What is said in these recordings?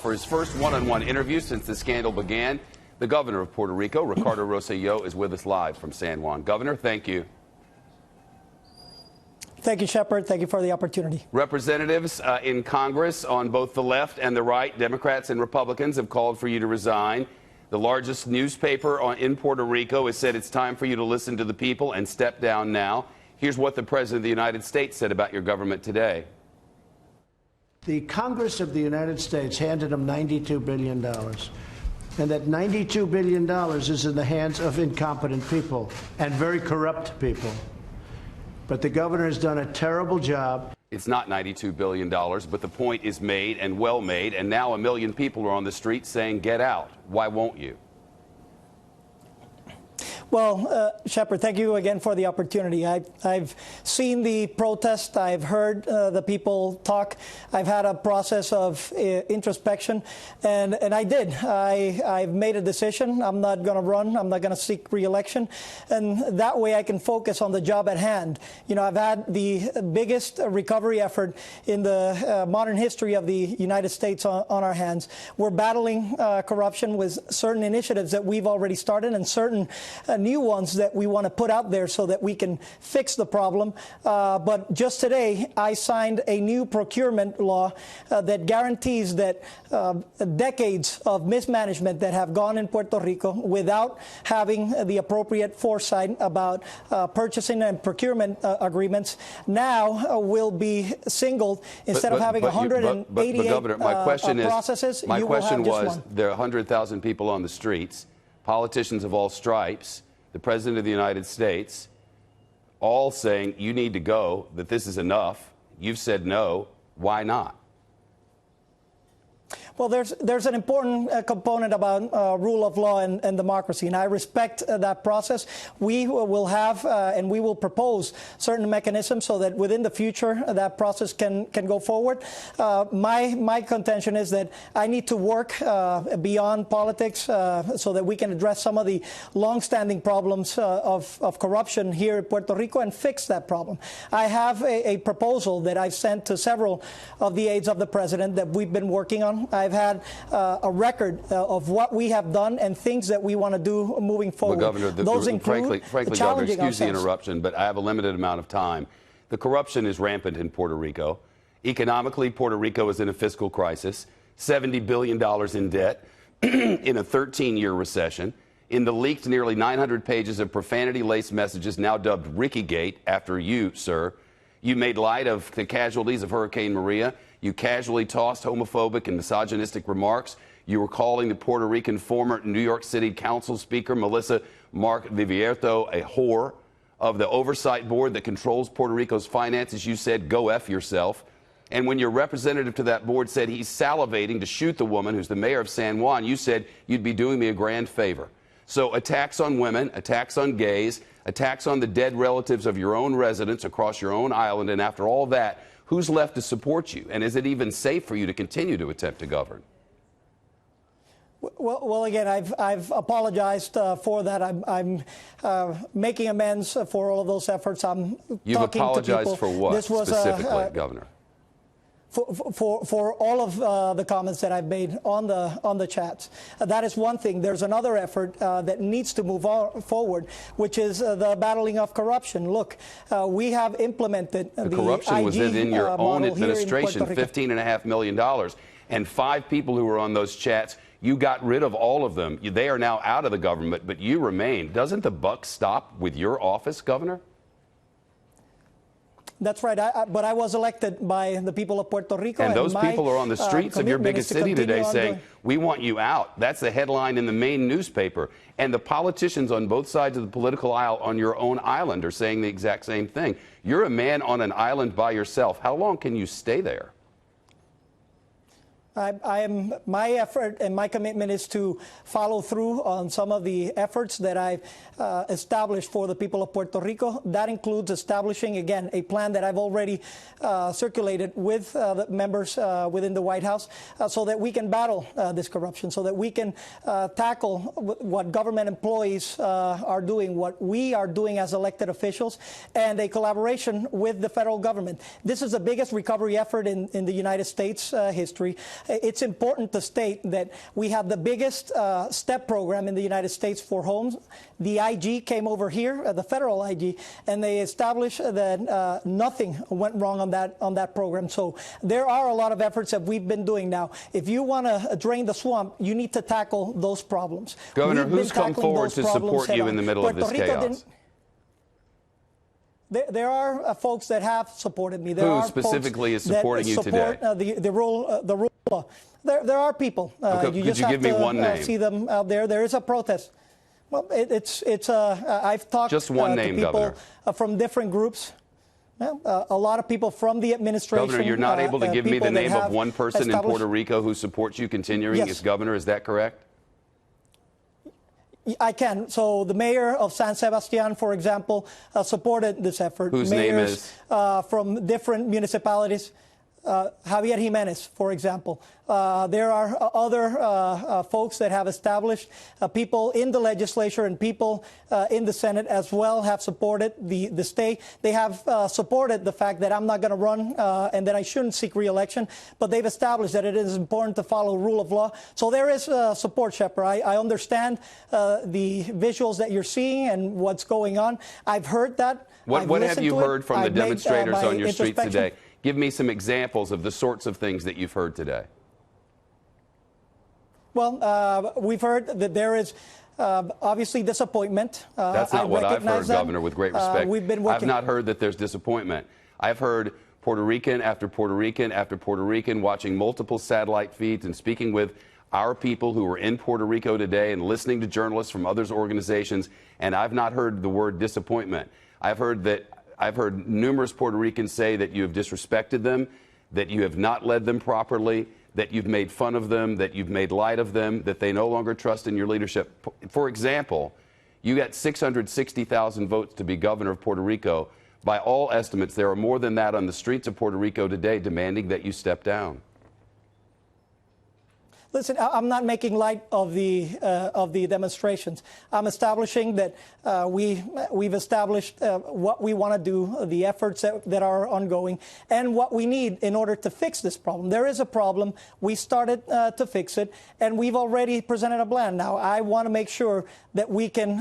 for his first one-on-one interview since the scandal began. The governor of Puerto Rico, Ricardo Rosello, is with us live from San Juan. Governor, thank you. Thank you, Sheppard. Thank you for the opportunity. Representatives in Congress on both the left and the right, Democrats and Republicans, have called for you to resign. The largest newspaper in Puerto Rico has said it's time for you to listen to the people and step down now. Here's what the President of the United States said about your government today. The Congress of the United States handed him $92 billion. And that $92 billion is in the hands of incompetent people and very corrupt people. But the governor has done a terrible job. It's not $92 billion, but the point is made and well made, and now 1 million people are on the street saying, get out. Why won't you? Well, Sheppard, thank you again for the opportunity. I've seen the protest. I've heard the people talk. I've had a process of introspection, and I did. I've made a decision. I'm not going to run. I'm not going to seek re-election, and that way I can focus on the job at hand. You know, I've had the biggest recovery effort in the modern history of the United States on our hands. We're battling corruption with certain initiatives that we've already started and certain new ones that we want to put out there so that we can fix the problem. But just today, I signed a new procurement law that guarantees that decades of mismanagement that have gone in Puerto Rico without having the appropriate foresight about purchasing and procurement agreements now will be singled. Instead of having 188 Governor, my question processes, my you question will have was, just one. there are 100,000 people on the streets, politicians of all stripes, the President of the United States, all saying you need to go, that this is enough. You've said no. Why not? Well, there's an important component about rule of law and democracy, and I respect that process. We will have and we will propose certain mechanisms so that within the future that process can go forward. My contention is that I need to work beyond politics so that we can address some of the long-standing problems of corruption here in Puerto Rico and fix that problem. I have a proposal that I've sent to several of the aides of the president that we've been working on. I've had a record of what we have done and things that we want to do moving forward. Well, Governor, those include frankly, Governor, excuse the interruption, but I have a limited amount of time. The corruption is rampant in Puerto Rico. Economically, Puerto Rico is in a fiscal crisis, $70 billion in debt, in a 13-year recession, in the leaked nearly 900 pages of profanity-laced messages now dubbed Rickygate after you, sir. You made light of the casualties of Hurricane Maria. You casually tossed homophobic and misogynistic remarks. You were calling the Puerto Rican former New York City Council Speaker Melissa Mark Vivierto a whore. Of the oversight board that controls Puerto Rico's finances, you said, go F yourself. And when your representative to that board said he's salivating to shoot the woman who's the mayor of San Juan, you said you'd be doing me a grand favor. So attacks on women, attacks on gays, attacks on the dead relatives of your own residents across your own island, and after all that, who's left to support you? And is it even safe for you to continue to attempt to govern? Well, again, I've apologized for that. I'm making amends for all of those efforts. You've apologized for what this was specifically, Governor? For all of the comments that I've made on the chats. That is one thing. There's another effort that needs to move forward, which is the battling of corruption. Look, we have implemented the corruption was in your own administration, $15.5 million, and 5 people who were on those chats. You got rid of all of them. They are now out of the government, but you remain. Doesn't the buck stop with your office, Governor? That's right, but I was elected by the people of Puerto Rico. And those people are on the streets of your biggest city today saying, we want you out. That's the headline in the main newspaper. And the politicians on both sides of the political aisle on your own island are saying the exact same thing. You're a man on an island by yourself. How long can you stay there? My effort and my commitment is to follow through on some of the efforts that I've established for the people of Puerto Rico. That includes establishing, again, a plan that I've already circulated with the members within the White House so that we can battle this corruption, so that we can tackle what government employees are doing, what we are doing as elected officials, and a collaboration with the federal government. This is the biggest recovery effort in the United States history. it's important to state that we have the biggest STEP program in the United States for homes. The IG came over here, the federal IG, and they established that nothing went wrong on that program. So there are a lot of efforts that we've been doing now. If you want to drain the swamp, you need to tackle those problems. Governor, who's come forward to support you in the middle of this chaos? There are folks that have supported me. Who specifically is supporting you today? The rule of law. There are people. Okay, you just have give me one name? See them out there. There is a protest. Well, I've talked just one name, to people Governor. From different groups. A lot of people from the administration. Governor, you're not able to give me the name of one person in Puerto Rico who supports you continuing as governor. Is that correct? I can. So the mayor of San Sebastian, for example, supported this effort. Whose name is? From different municipalities. Javier Jimenez, for example. There are other folks that have established people in the legislature and people in the Senate as well have supported the stay. They have supported the fact that I'm not going to run and that I shouldn't seek re-election, but they've established that it is important to follow rule of law. So there is support, Sheppard. I understand the visuals that you're seeing and what's going on. I've heard that. What have you heard from the demonstrators on your streets today? Give me some examples of the sorts of things that you've heard today. Well, we've heard that there is obviously disappointment. That's not what I've heard, Governor, with great respect. We've been working. I've not heard that there's disappointment. I've heard Puerto Rican after Puerto Rican after Puerto Rican watching multiple satellite feeds and speaking with our people who are in Puerto Rico today and listening to journalists from other organizations, and I've not heard the word disappointment. I've heard numerous Puerto Ricans say that you have disrespected them, that you have not led them properly, that you've made fun of them, that you've made light of them, that they no longer trust in your leadership. For example, you got 660,000 votes to be governor of Puerto Rico. By all estimates, there are more than that on the streets of Puerto Rico today demanding that you step down. Listen, I'm not making light of the demonstrations. I'm establishing that we've established what we want to do, the efforts that are ongoing, and what we need in order to fix this problem. There is a problem. We started to fix it, and we've already presented a plan. Now, I want to make sure that we can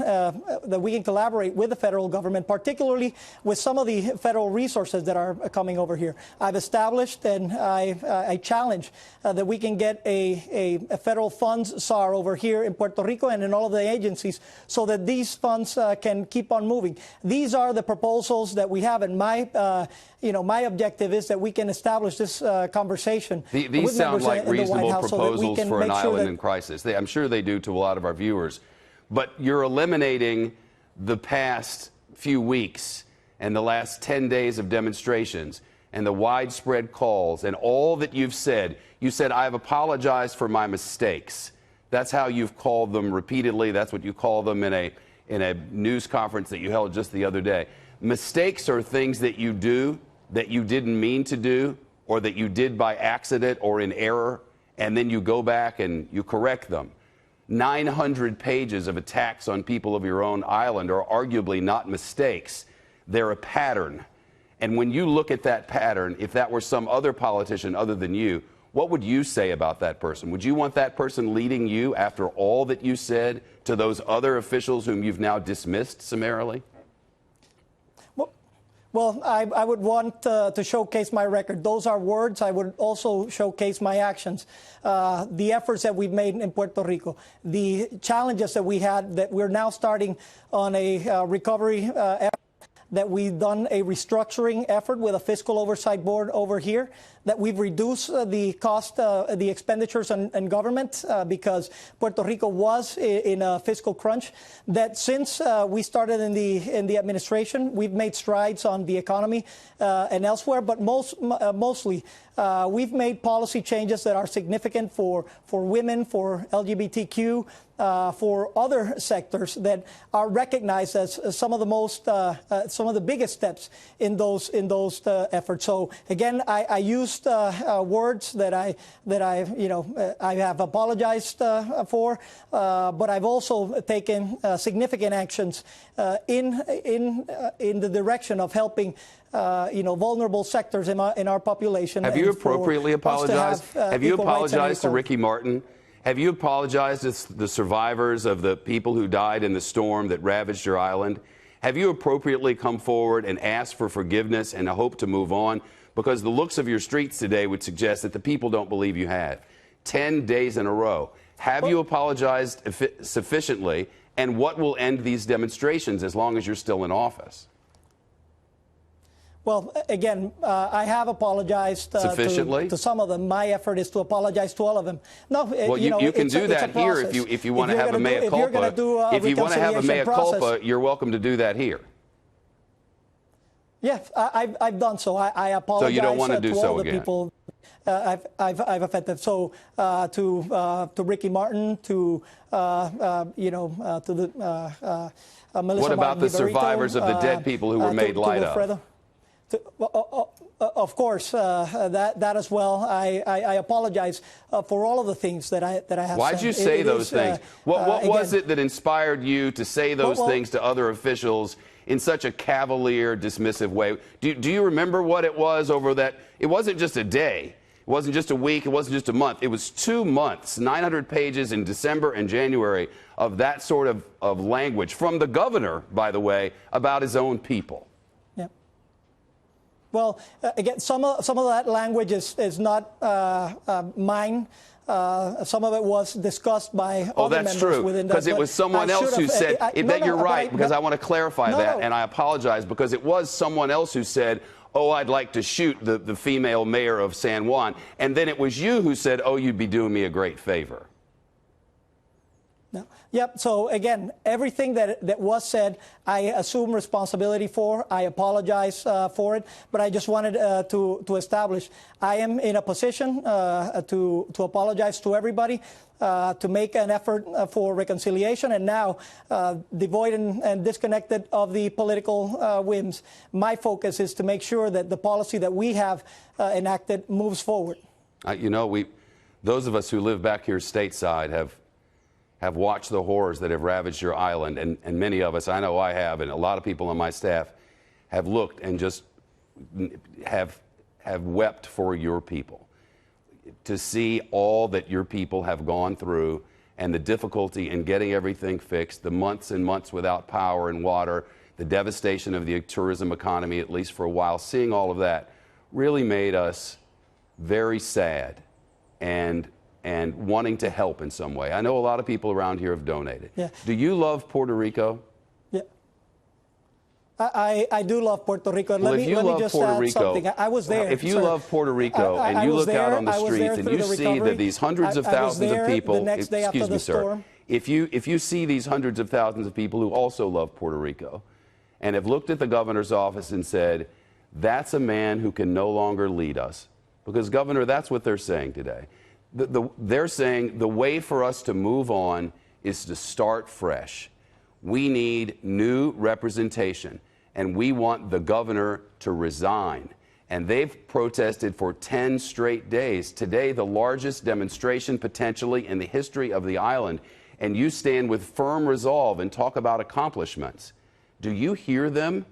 collaborate with the federal government, particularly with some of the federal resources that are coming over here. I've established and I challenge that we can get a federal funds SAR over here in Puerto Rico and in all of the agencies so that these funds can keep on moving. These are the proposals that we have, and my objective is that we can establish this conversation. These sound like reasonable proposals for an island in crisis. I'm sure they do to a lot of our viewers. But you're eliminating the past few weeks and the last 10 days of demonstrations and the widespread calls and all that you've said. You said, I've apologized for my mistakes. That's how you've called them repeatedly. That's what you call them in a news conference that you held just the other day. Mistakes are things that you do that you didn't mean to do or that you did by accident or in error, and then you go back and you correct them. 900 pages of attacks on people of your own island are arguably not mistakes. They're a pattern. And when you look at that pattern, if that were some other politician other than you, what would you say about that person? Would you want that person leading you after all that you said to those other officials whom you've now dismissed summarily? Well, I would want to showcase my record. Those are words. I would also showcase my actions, the efforts that we've made in Puerto Rico, the challenges that we had that we're now starting on a recovery effort, that we've done a restructuring effort with a fiscal oversight board over here, that we've reduced the cost, the expenditures on government because Puerto Rico was in a fiscal crunch, that since we started in the administration, we've made strides on the economy and elsewhere, but mostly we've made policy changes that are significant for women, for LGBTQ, for other sectors that are recognized as some of the biggest steps in those efforts. So again, I used words that I have apologized for, but I've also taken significant actions in the direction of helping vulnerable sectors in our population. Have you appropriately apologized? Have you apologized to Ricky Martin? Have you apologized to the survivors of the people who died in the storm that ravaged your island? Have you appropriately come forward and asked for forgiveness and a hope to move on? Because the looks of your streets today would suggest that the people don't believe you have. 10 days in a row. Have you apologized sufficiently? And what will end these demonstrations as long as you're still in office? Well, again, I have apologized sufficiently to some of them. My effort is to apologize to all of them. No, well, you can do that here if you want to have a mea culpa. If you want to have a mea culpa, you're welcome to do that here. Yeah, I've done so. I apologize. So you don't want to do to so all again? The people I've offended. So to Ricky Martin, to Melissa. What about the survivors of the dead people who were made light of? Of course, that as well. I apologize for all of the things that I have. Why'd you say those things? What was it that inspired you to say those things to other officials in such a cavalier, dismissive way? Do you remember what it was over that? It wasn't just a day. It wasn't just a week. It wasn't just a month. It was 2 months, 900 pages in December and January of that sort of language from the governor, by the way, about his own people. Well, again, some of that language is not mine. Some of it was discussed by other members within that. Oh, that's true, because it was someone else who said that. You're right, because I want to clarify that, and I apologize, because it was someone else who said, oh, I'd like to shoot the female mayor of San Juan, and then it was you who said, oh, you'd be doing me a great favor. No. Yep. So again, everything that was said, I assume responsibility for. I apologize for it, but I just wanted to establish I am in a position to apologize to everybody, to make an effort for reconciliation, and now devoid and disconnected of the political whims. My focus is to make sure that the policy that we have enacted moves forward. Those of us who live back here stateside have watched the horrors that have ravaged your island, and many of us, I know I have, and a lot of people on my staff have looked and just have wept for your people. To see all that your people have gone through and the difficulty in getting everything fixed, the months and months without power and water, the devastation of the tourism economy, at least for a while, seeing all of that really made us very sad and wanting to help in some way. I know a lot of people around here have donated. Yeah. Do you love Puerto Rico? Yeah. I do love Puerto Rico. Let me just add something. I was there. If you love Puerto Rico and you look out on the streets and you see that these hundreds of thousands of people, excuse me, sir, if you see these hundreds of thousands of people who also love Puerto Rico and have looked at the governor's office and said, that's a man who can no longer lead us. Because, Governor, that's what they're saying today. They're saying the way for us to move on is to start fresh. We need new representation, and we want the governor to resign. And they've protested for 10 straight days. Today, the largest demonstration potentially in the history of the island. And you stand with firm resolve and talk about accomplishments. Do you hear them?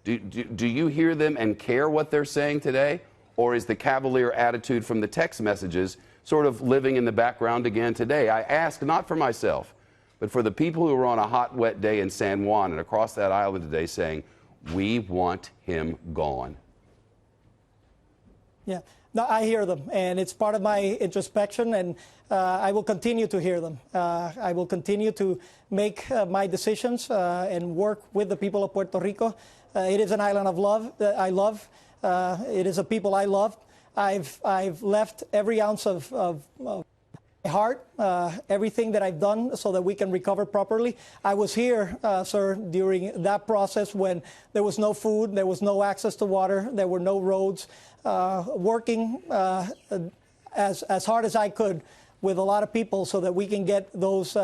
Do you hear them and care what they're saying today? Or is the cavalier attitude from the text messages sort of living in the background again today? I ask not for myself, but for the people who are on a hot, wet day in San Juan and across that island today saying, we want him gone. Yeah, no, I hear them, and it's part of my introspection, and I will continue to hear them. I will continue to make my decisions and work with the people of Puerto Rico. It is an island of love that I love. It is a people I love. I've left every ounce of my heart, everything that I've done so that we can recover properly. I was here, sir, during that process when there was no food, there was no access to water, there were no roads, working as hard as I could with a lot of people so that we can get those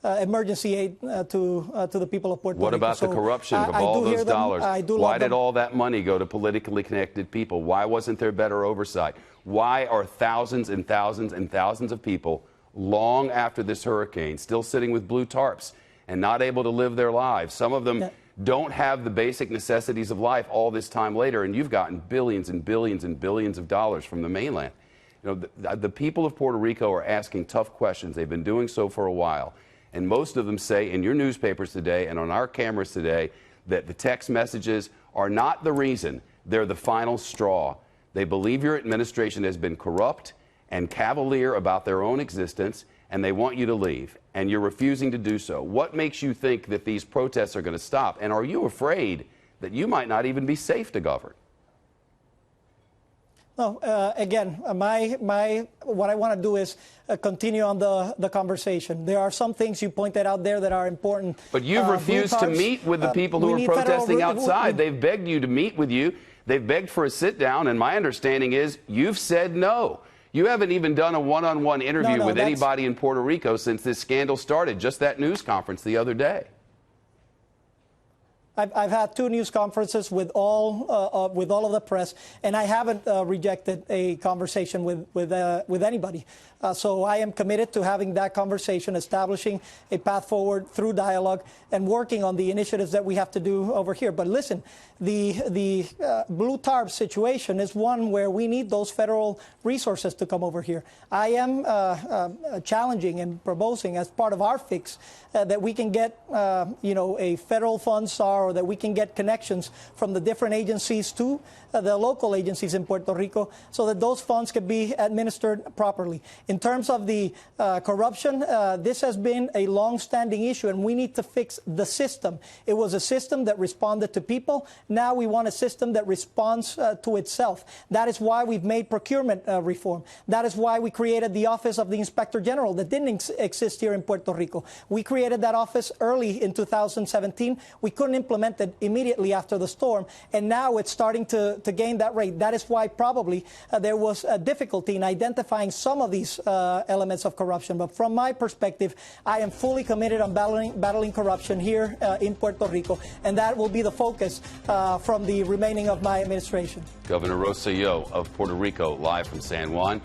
emergency aid to the people of Puerto Rico. What about the corruption of all those dollars? Why did all that money go to politically connected people? Why wasn't there better oversight? Why are thousands and thousands and thousands of people, long after this hurricane, still sitting with blue tarps and not able to live their lives? Some of them don't have the basic necessities of life all this time later, and you've gotten billions and billions and billions of dollars from the mainland. You know, the people of Puerto Rico are asking tough questions. They've been doing so for a while. And most of them say in your newspapers today and on our cameras today that the text messages are not the reason. They're the final straw. They believe your administration has been corrupt and cavalier about their own existence, and they want you to leave, and you're refusing to do so. What makes you think that these protests are going to stop? And are you afraid that you might not even be safe to govern? No, again, what I want to do is continue on the conversation. There are some things you pointed out there that are important. But you've refused to meet with the people who are protesting outside. They've begged you to meet with you. They've begged for a sit down, and my understanding is you've said no. You haven't even done a one-on-one interview with anybody in Puerto Rico since this scandal started, just that news conference the other day. I've had 2 news conferences with all of the press, and I haven't rejected a conversation with anybody. So I am committed to having that conversation, establishing a path forward through dialogue, and working on the initiatives that we have to do over here. But listen, the blue tarp situation is one where we need those federal resources to come over here. I am challenging and proposing as part of our fix that we can get, a federal fund SAR, or that we can get connections from the different agencies to the local agencies in Puerto Rico, so that those funds can be administered properly. In terms of the corruption, this has been a long-standing issue, and we need to fix the system. It was a system that responded to people. Now we want a system that responds to itself. That is why we've made procurement reform. That is why we created the Office of the Inspector General that didn't exist here in Puerto Rico. We created that office early in 2017. We couldn't implement it immediately after the storm, and now it's starting to gain that rate. That is why probably there was a difficulty in identifying some of these elements of corruption. But from my perspective, I am fully committed on battling corruption here in Puerto Rico, and that will be the focus from the remaining of my administration. Governor Rosello of Puerto Rico, live from San Juan.